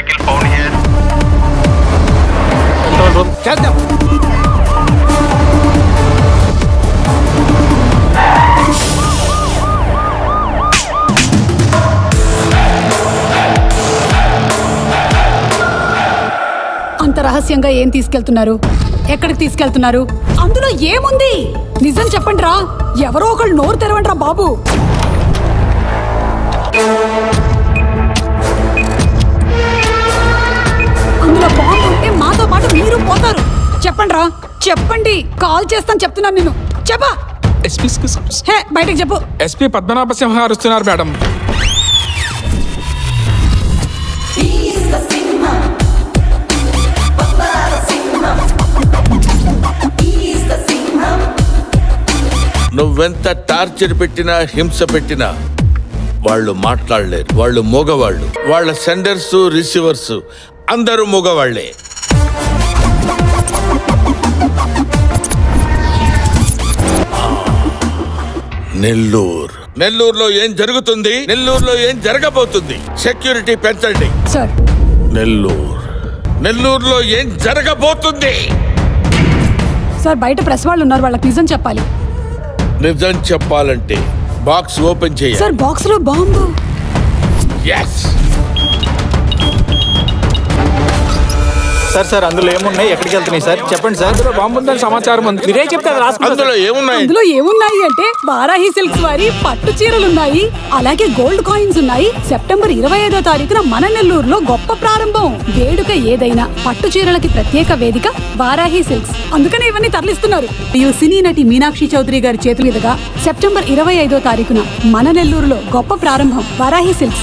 vehicle found here. Control room. Catch them. అంత రహస్యంగా ఏం తీసుకెళ్తున్నారు? ఎక్కడికి తీసుకెళ్తున్నారు? అందులో ఏముంది? నిజం చెప్పండి రా. ఎవరో ఒకళ్ళు నోరు తెరవండి రా బాబు. అందులో బాంబు ఉంటే మాతో పాటు మీరు పోతారు. చెప్పండి రా, చెప్పండి. కాల్ చేస్తాను చెప్తున్నాను నేను. చెప్పా. హే, బయటకు చెప్పు. ఎస్పీ పద్మనాభ సింహ గారు వస్తున్నారు మేడం. నువ్వెంత టార్చర్ పెట్టినా హింస పెట్టినా వాళ్ళు మాట్లాడలేరు. వాళ్ళు మూగవాళ్ళు. వాళ్ళ సెండర్స్ రిసీవర్స్ అందరూ మూగవాళ్లే. నెల్లూరులో ఏం జరుగుతుంది? నెల్లూరులో ఏం జరగబోతుంది? సెక్యూరిటీ పెంచండి సార్. నెల్లూరులో ఏం జరగబోతుంది? సార్, బయట ప్రెస్ వాళ్ళు ఉన్నారు, వాళ్ళకి నిజం చెప్పాలి. నిజం చెప్పాలంటే బాక్స్ ఓపెన్ చేయాలి. సార్, బాక్స్ లో బాంబు. yes సార్ అందులో ఏమున్నాయి, ఎక్కడికి వెళ్తున్నాయి సార్? చెప్పండి సార్. అందులో బాంబు ఉందని సమాచారం ఉంది. మీరే చెప్తే అది రాసుకుంటాం. అందులో ఏమున్నాయి అంటే వారాహి సిల్క్స్ వారి పట్టు చీరలున్నాయి, అలాగే గోల్డ్ కాయిన్స్ ఉన్నాయి. సెప్టెంబర్ 25వ తారీఖున మన నెల్లూరులో గొప్ప ప్రారంభం. వేడుక ఏదైనా పట్టు చీరలకి ప్రత్యేక వేదిక వారాహి సిల్క్స్. అందుకనే ఇవన్నీ తరలిస్తున్నారు. ఈ సినీ నటి మీనాక్షి చౌదరి గారి చేతుల మీదుగా సెప్టెంబర్ 25వ తారీఖున మన నెల్లూరులో గొప్ప ప్రారంభం. వారాహి సిల్క్స్.